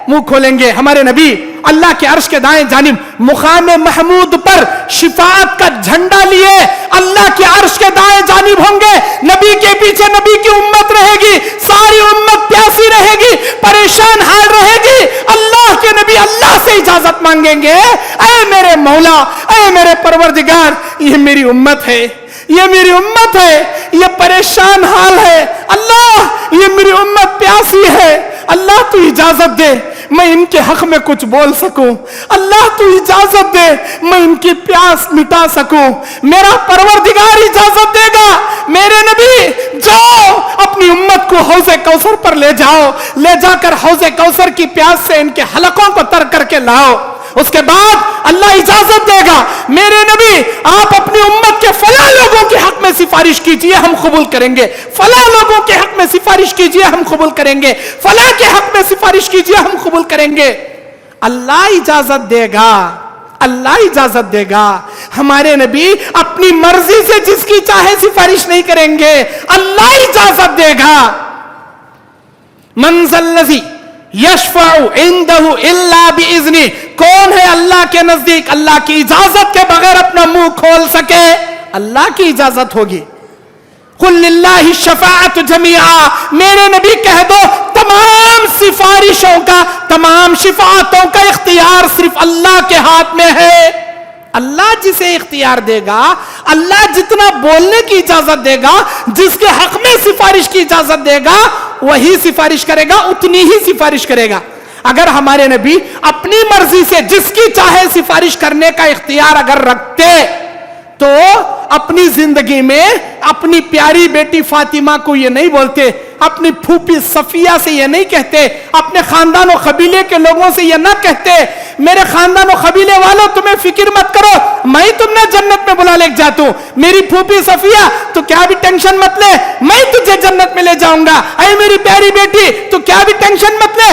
منہ کھولیں گے۔ ہمارے نبی اللہ کے عرش کے دائیں جانب مقام محمود پر شفاعت کا جھنڈا لیے اللہ کے عرش کے دائیں جانب ہوں گے، نبی کے پیچھے نبی کی امت رہے گی، ساری امت پیاسی رہے گی، پریشان حال رہے گی، اللہ کے نبی اللہ سے اجازت مانگیں گے، اے میرے مولا، اے میرے پروردگار، یہ میری امت ہے، یہ میری امت ہے، یہ پریشان حال ہے، اللہ یہ میری امت پیاسی ہے، اللہ تو اجازت دے میں ان کے حق میں کچھ بول سکوں، اللہ تو اجازت دے میں ان کی پیاس مٹا سکوں، میرا پروردگار اجازت دے گا، میرے نبی جاؤ اپنی امت کو حوض کوثر پر لے جاؤ، لے جا کر حوض کوثر کی پیاس سے ان کے حلقوں کو تر کر کے لاؤ۔ اس کے بعد اللہ اجازت دے گا، میرے نبی آپ اپنی امت کے فلاں لوگوں کے حق میں سفارش کیجئے ہم قبول کریں گے، فلاں لوگوں کے حق میں سفارش کیجئے ہم قبول کریں گے، فلاں کے حق میں سفارش کیجئے ہم قبول کریں گے۔ اللہ اجازت دے گا، اللہ اجازت دے گا، ہمارے نبی اپنی مرضی سے جس کی چاہے سفارش نہیں کریں گے، اللہ اجازت دے گا۔ من ذا الذی یشفع عنده الا باذنہ، کون ہے اللہ کے نزدیک اللہ کی اجازت کے بغیر اپنا منہ کھول سکے؟ اللہ کی اجازت ہوگی۔ قل للہ الشفاعۃ جمیعا، میرے نبی کہہ دو تمام سفارشوں کا، تمام شفاعتوں کا اختیار صرف اللہ کے ہاتھ میں ہے۔ اللہ جسے اختیار دے گا، اللہ جتنا بولنے کی اجازت دے گا، جس کے حق میں سفارش کی اجازت دے گا وہی سفارش کرے گا، اتنی ہی سفارش کرے گا۔ اگر ہمارے نبی اپنی مرضی سے جس کی چاہے سفارش کرنے کا اختیار اگر رکھتے تو اپنی زندگی میں اپنی پیاری بیٹی فاطمہ کو یہ نہیں بولتے، اپنی پھوپھی صفیہ سے یہ نہیں کہتے، اپنے خاندان و قبیلے کے لوگوں سے یہ نہ کہتے میرے خاندان و قبیلے والوں تمہیں فکر مت کرو، میں تم نے جنت میں بلا لے جاتا ہوں، میری پھوپھی صفیہ تو کیا بھی ٹینشن مت لے، میں تجھے جنت میں لے جاؤں گا، اے میری پیاری بیٹی تو کیا بھی ٹینشن مت لے،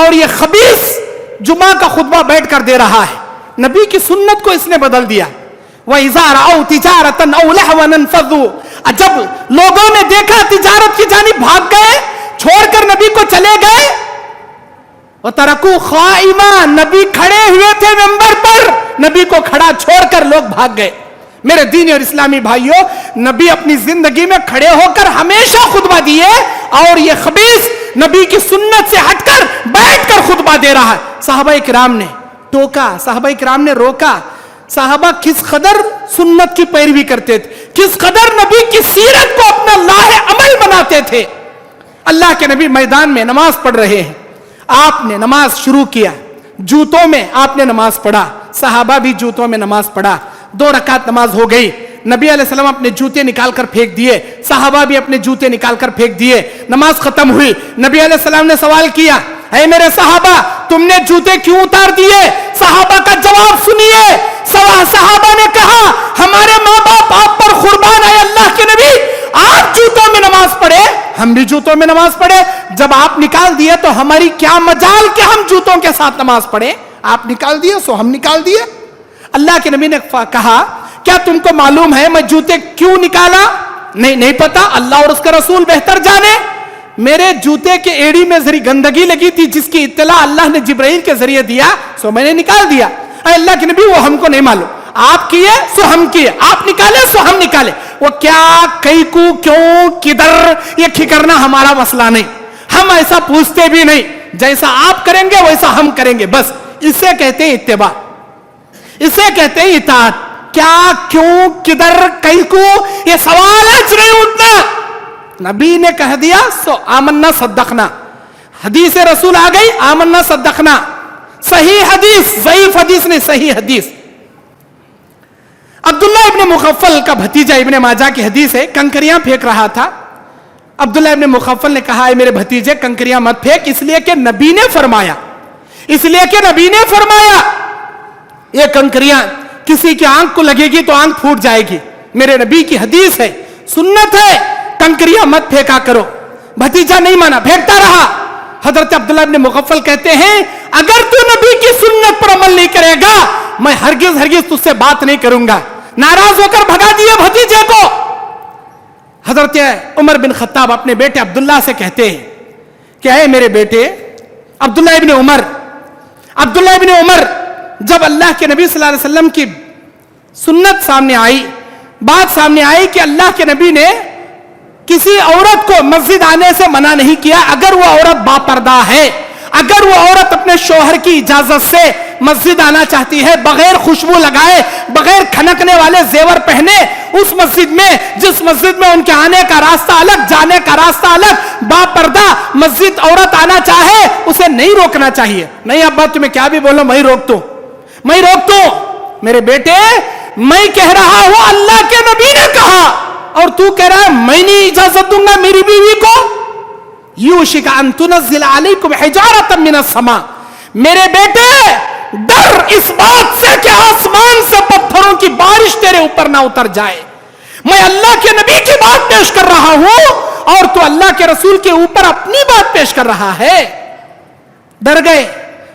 اور یہ خبیث جمعہ کا خطبہ بیٹھ کر دے رہا ہے. نبی کی سنت کو اس نے بدل دیا. وَإِذَا رَأَوْا تِجَارَةً أَوْ لَهْوًا انفَضُّوا. جب لوگوں نے دیکھا تجارت کی جانب بھاگ گئے, چھوڑ کر نبی کو چلے گئے. وَتَرَكُوا خَائِمًا, نبی کھڑے ہوئے تھے ممبر پر, نبی کو کھڑا چھوڑ کر لوگ بھاگ گئے. میرے دینی اور اسلامی بھائیوں, نبی اپنی زندگی میں کھڑے ہو کر ہمیشہ خطبہ دیے, اور یہ خبیث نبی کی سنت سے ہٹ کر بیٹھ کر خطبہ دے رہا ہے. صحابہ کرام نے ٹوکا, صحابہ کرام نے روکا. صحابہ کس قدر سنت کی پیروی کرتے تھے, کس قدر نبی کی سیرت کو اپنا لاہ عمل بناتے تھے. اللہ کے نبی میدان میں نماز پڑھ رہے ہیں, آپ نے نماز شروع کیا, جوتوں میں آپ نے نماز پڑھا, صحابہ بھی جوتوں میں نماز پڑھا. 2 رکعت نماز ہو گئی, نبی علیہ السلام اپنے جوتے نکال کر پھینک دیے, صحابہ بھی اپنے جوتے نکال کر پھینک دیے. نماز ختم ہوئی, نبی علیہ السلام نے سوال کیا, اے میرے صحابہ تم نے جوتے کیوں اتار دیے؟ صحابہ کا جواب سنیے. صحابہ نے کہا ہمارے ماں باپ آپ پر قربان ہے اللہ کے نبی, آپ جوتوں میں نماز پڑھے, ہم بھی جوتوں میں نماز پڑھے. جب آپ نکال دیے تو ہماری کیا مجال کہ ہم جوتوں کے ساتھ نماز پڑھیں, آپ نکال دیے سو ہم نکال دیے. اللہ کے نبی نے کہا کیا تم کو معلوم ہے میں جوتے کیوں نکالا؟ نہیں پتا, اللہ اور اس کا رسول بہتر جانے. میرے جوتے کے ایڑی میں ذری گندگی لگی تھی جس کی اطلاع اللہ نے جبرائیل کے ذریعے دیا, سو میں نے نکال دیا. اے اللہ کے نبی وہ ہم کو نہیں معلوم, آپ کیے سو ہم کیے, آپ نکالے سو ہم نکالے. وہ کیا, کئی کو, کیوں, کدھر, یہ کھکرنا ہمارا مسئلہ نہیں, ہم ایسا پوچھتے بھی نہیں. جیسا آپ کریں گے ویسا ہم کریں گے, بس اسے کہتے ہیں اتباع, اسے کہتے ہیں اطاعت. کیا, کیوں, کدھر, کئی کو, یہ سوال آج نہیں اٹھنا. نبی نے کہہ دیا سو آمنا صدقنا. حدیث رسول آ گئی, آمنا صدقنا. صحیح حدیث, ضعیف حدیث نہیں, صحیح حدیث. عبداللہ ابن مغفل کا بھتیجا ابن ماجہ کی حدیث ہے, کنکریاں پھینک رہا تھا. عبداللہ ابن مغفل نے کہا اے میرے بھتیجے کنکریاں مت پھینک, اس لیے کہ نبی نے فرمایا, اس لیے کہ نبی نے فرمایا یہ کنکریاں کسی کی آنکھ کو لگے گی تو آنکھ پھوٹ جائے گی. میرے نبی کی حدیث ہے, سنت ہے, کنکریاں مت پھینکا کرو. بھتیجا نہیں مانا, پھینکتا رہا. حضرت عبداللہ ابن مغفل کہتے ہیں اگر تو نبی کی سنت پر عمل نہیں کرے گا میں ہرگز تجھ سے بات نہیں کروں گا. ناراض ہو کر بھگا دیے بھتیجے کو. حضرت عمر بن خطاب اپنے بیٹے عبداللہ سے کہتے ہیں کہ اے میرے بیٹے عبداللہ ابن عمر, جب اللہ کے نبی صلی اللہ علیہ وسلم کی سنت سامنے آئی, بات سامنے آئی کہ اللہ کے نبی نے کسی عورت کو مسجد آنے سے منع نہیں کیا اگر وہ عورت باپردہ ہے, اگر وہ عورت اپنے شوہر کی اجازت سے مسجد آنا چاہتی ہے, بغیر خوشبو لگائے, بغیر کھنکنے والے زیور پہنے, اس مسجد میں جس مسجد میں ان کے آنے کا راستہ الگ, جانے کا راستہ الگ, باپردہ مسجد عورت آنا چاہے اسے نہیں روکنا چاہیے. نہیں ابا تمہیں کیا بھی بولو, میں روک دوں. میرے بیٹے میں کہہ رہا ہوں اللہ کے نبی نے کہا, اور تو کہہ رہا ہے میں نہیں اجازت دوں گا میری بیوی کو. یوشک ان تنزل علیکم حجارۃ من السماء. میرے بیٹے ڈر اس بات سے کہ آسمان سے پتھروں کی بارش تیرے اوپر نہ اتر جائے. میں اللہ کے نبی کی بات پیش کر رہا ہوں اور تو اللہ کے رسول کے اوپر اپنی بات پیش کر رہا ہے. ڈر گئے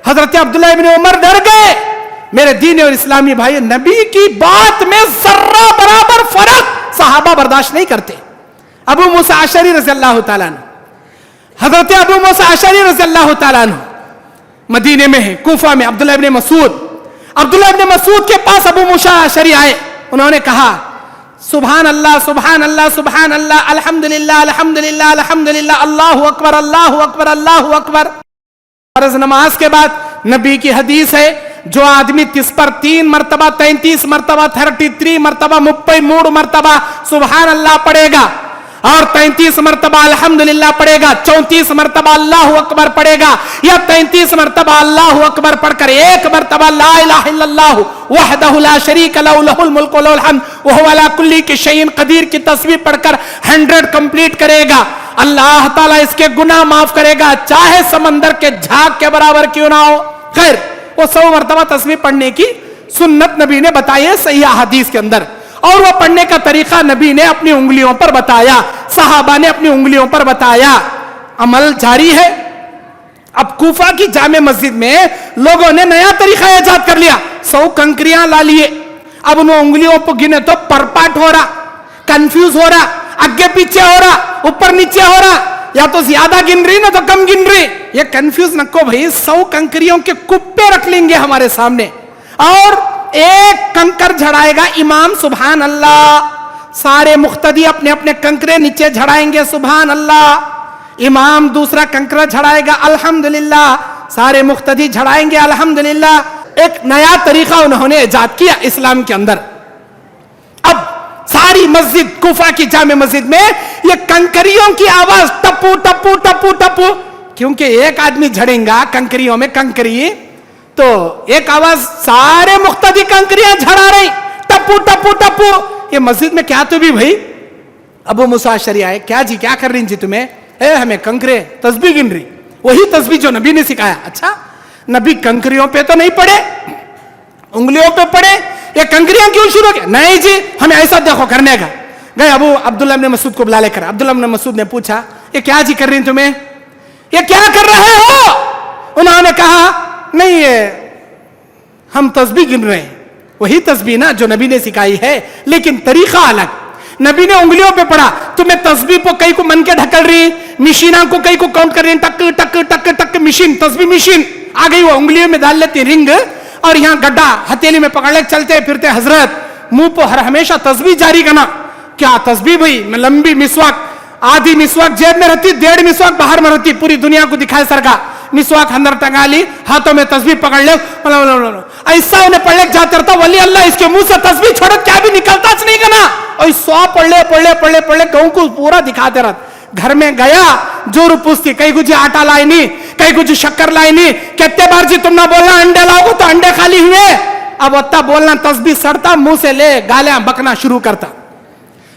حضرت عبداللہ ابن عمر, ڈر گئے. میرے دین اور اسلامی بھائی, نبی کی بات میں ذرہ برابر فرق صحابہ برداشت نہیں کرتے. ابو موسیٰ اشعری رضی اللہ تعالیٰ عنہ, حضرت ابو موسیٰ اشعری رضی اللہ تعالیٰ عنہ مدینے میں ہے, کوفہ میں. عبداللہ ابن مسعود کے پاس ابو موسیٰ اشعری آئے, انہوں نے کہا سبحان اللہ سبحان اللہ سبحان اللہ, الحمدللہ الحمدللہ الحمدللہ, اللہ اکبر اللہ اکبر اللہ اکبر. فرض نماز کے بعد نبی کی حدیث ہے جو آدمی تس پر 3 مرتبہ 33 مرتبہ 33 مرتبہ 33 مرتبہ سبحان اللہ پڑھے گا اور 33 مرتبہ الحمدللہ پڑھے گا, 34 مرتبہ اللہ اکبر پڑھے گا, یا 33 مرتبہ اللہ اکبر پڑھ کر 1 مرتبہ لا الہ الا اللہ وحدہ لا شریک لہ لہ الملک ولہ الحمد وہو علی کل شیء قدیر کی تسبیح پڑھ کر 100 کمپلیٹ کرے گا, اللہ تعالیٰ اس کے گناہ معاف کرے گا, چاہے سمندر کے جھاگ کے برابر کیوں نہ ہو. خیر وہ 100 مرتبہ تسبیح پڑھنے کی سنت نبی نے بتائی ہے صحیح حدیث کے اندر, اور وہ پڑھنے کا طریقہ نبی نے اپنی انگلیوں پر بتایا, صحابہ نے اپنی انگلیوں پر بتایا. عمل جاری ہے, اب کوفہ کی جامع مسجد میں لوگوں نے نیا طریقہ ایجاد کر لیا, 100 کنکریاں لا لیے. اب ان انگلیوں پہ گنے تو پرپاٹ ہو رہا, کنفیوز ہو رہا, آگے پیچھے ہو رہا, اوپر نیچے ہو رہا, یا تو زیادہ گن رہی نہ تو کم گن رہی. یہ کنفیوز نکو بھائی, 100 کنکریوں کے کپے رکھ لیں گے ہمارے سامنے اور ایک کنکر جھڑائے گا امام سبحان اللہ, سارے مقتدی اپنے اپنے کنکرے نیچے جھڑائیں گے سبحان اللہ, امام دوسرا کنکرا جھڑائے گا الحمدللہ, سارے مقتدی جھڑائیں گے الحمدللہ. ایک نیا طریقہ انہوں نے ایجاد کیا اسلام کے اندر. اب ساری مسجد, کوفہ کی جامع مسجد میں یہ کنکریوں کی آواز ٹپو ٹپو ٹپو ٹپو, کیونکہ ایک آدمی جھڑیں گا کنکریوں میں کنکری تو ایک آواز سارے مقتدی کنکریاں جھڑا رہی ٹپو ٹپو ٹپو. یہ مسجد میں کیا تو بھی بھائی ابو موسیٰ اشعری آئے, کیا جی کیا کر رہی جی تمہیں؟ ہمیں کنکرے تسبیح گن رہی, وہی تسبیح جو نبی نے سکھایا. اچھا نبی کنکریوں پہ تو نہیں پڑے, انگلیوں پہ پڑے, یہ کنکریاں کیوں شروع کیا؟ نہیں جی ہمیں ایسا دیکھو کرنے کا. گئے ابو عبداللہ ابن مسعود کو بلا لے کر, عبداللہ ابن مسعود نے پوچھا یہ کیا جی کر رہی تمہیں, یہ کیا کر رہے ہو؟ انہوں نے کہا نہیں ہم تسبیح گن رہے ہیں. وہی تسبیح نا جو نبی نے سکھائی ہے, لیکن طریقہ الگ. نبی نے انگلیوں پہ پڑھا, تمہیں تسبیح کو کئی کو من کے ڈھکل رہی, مشینہ کو کئی کو کاؤنٹ کر رہی, ٹک ٹک ٹک ٹک مشین, تسبیح مشین آ گئی, وہ انگلیوں میں ڈال لیتی رنگ اور یہاں گڈھا ہتھیلی میں پکڑ لے چلتے پھرتے. حضرت منہ پہ ہمیشہ تسبیح جاری کرنا. کیا تسبیح بھائی, لمبی مسواک, آدھی مسواک جیب میں رہتی, 1.5 مسواک باہر میں رہتی, پوری دنیا کو دکھائے سر کا. مسواک اندر ٹنگا لی, ہاتھوں میں تسبیح پکڑ لے, ایسا انہیں پڑھ لے جاتا رہتا, ولی اللہ اس کے منہ سے تسبیح چھوڑت کیا بھی نکلتا چ نہیں کرنا, اور سو پڑھ لے پڑھ لے پڑھ لے پڑھ لے, گہوں کو پورا دکھاتے رہتا. گھر میں گیا جو پوچھتی, کئی کچھ آٹا لائی نہیں, کئی کچھ شکر لائی نہیں, کتنے بار جی تم نہ بولنا انڈے لاؤ تو انڈے خالی ہوئے. اب اتنا بولنا تسبیح سڑتا, منہ سے لے گالیاں بکنا شروع کرتا.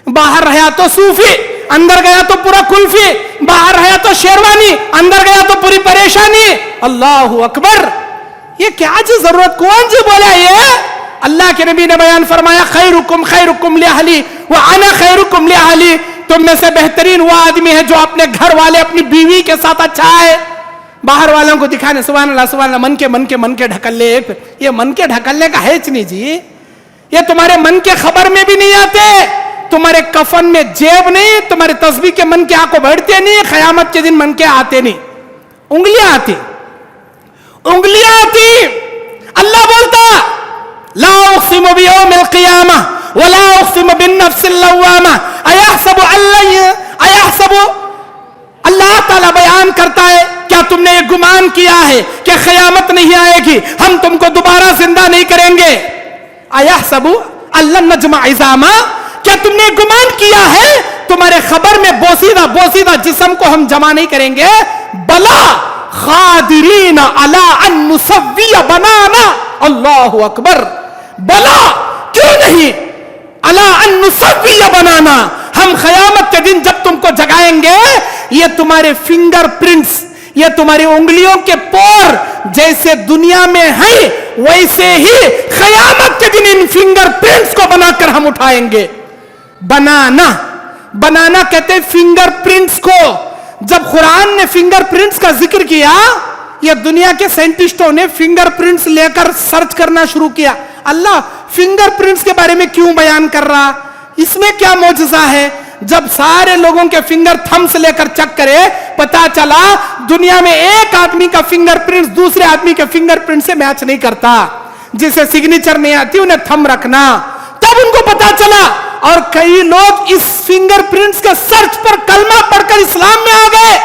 باہر رہا تو صوفی, اندر گیا تو پورا کلفی, باہر رہا تو شیروانی, اندر گیا تو پوری پریشانی. اللہ اکبر, یہ کیا جی ضرورت, کون جی بولا یہ؟ اللہ کے نبی نے بیان فرمایا خیرکم خیرکم لاہلی وانا خیرکم لاہلی, تم میں سے بہترین وہ آدمی ہے جو اپنے گھر والے اپنی بیوی کے ساتھ اچھا ہے. باہر والوں کو دکھانے سبحان اللہ سبحان اللہ, من کے ڈھکل لے. یہ من کے ڈھکلنے کا ہے نہیں جی, یہ تمہارے من کے خبر میں بھی نہیں آتے, تمہارے کفن میں جیب نہیں, تمہارے تسبیح کے من کے آنکھوں بیٹھتے نہیں, قیامت کے دن من کے آتے نہیں, انگلیاں آتی, انگلیاں آتی. اللہ بولتا لا اقسم بیوم القیامہ ولا اقسم بالنفس اللوامہ ایحسب. اللہ تعالیٰ بیان کرتا ہے کیا تم نے یہ گمان کیا ہے کہ قیامت نہیں آئے گی, ہم تم کو دوبارہ زندہ نہیں کریں گے؟ ایحسب اللہ نجمع عظاما, کیا تم نے گمان کیا ہے تمہارے خبر میں بوسیدہ جسم کو ہم جمع نہیں کریں گے؟ بلا قادرین علی ان نسوی بنانا. اللہ اکبر, بلا کیوں نہیں, علی ان نسوی بنانا, ہم قیامت کے دن جب تم کو جگائیں گے, یہ تمہارے فنگر پرنٹس, یہ تمہاری انگلیوں کے پور جیسے دنیا میں ہیں ویسے ہی قیامت کے دن ان فنگر پرنٹس کو بنا کر ہم اٹھائیں گے. بنانا کہتے ہیں فنگر پرنٹس کو. جب قرآن نے فنگر پرنٹس کا ذکر کیا, یہ دنیا کے سائنٹسٹوں نے فنگر پرنٹس لے کر سرچ کرنا شروع کیا. اللہ فنگر پرنٹس کے بارے میں کیوں بیان کر رہا, اس میں کیا معجزہ ہے؟ جب سارے لوگوں کے فنگر تھمس لے کر چیک کرے, پتا چلا دنیا میں ایک آدمی کا فنگر پرنٹس دوسرے آدمی کے فنگر پرنٹ سے میچ نہیں کرتا. جسے سگنیچر نہیں آتی انہیں تھم رکھنا, تب ان کو پتا چلا. اور کئی لوگ اس فنگر پرنٹس کے سرچ پر کلمہ پڑھ کر اسلام میں آ گئے.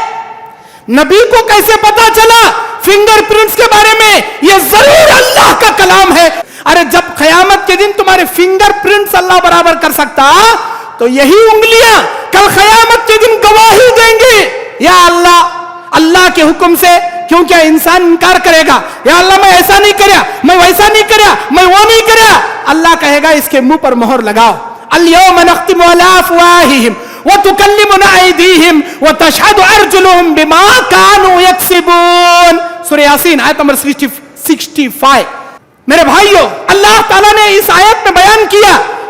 نبی کو کیسے پتا چلا فنگر پرنٹس کے بارے میں؟ یہ ضرور اللہ کا کلام ہے. ارے جب قیامت کے دن تمہارے فنگر پرنٹس اللہ برابر کر سکتا, تو یہی انگلیاں کل قیامت کے دن گواہی دیں گی, یا اللہ اللہ کے حکم سے. کیونکہ انسان انکار کرے گا, یا اللہ میں ایسا نہیں کریا, میں ویسا نہیں کریا, میں وہ نہیں کریا. اللہ کہے گا اس کے منہ پر مہر لگاؤ. اليوم نختم على افواههم وتكلمنا ايديهم وتشهد ارجلهم بما كانوا يكسبون. سورہ یاسین آیت نمبر 65. میرے بھائیو, اللہ تعالیٰ نے اس آیت میں بیان کیا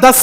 10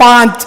5,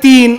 3,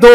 2,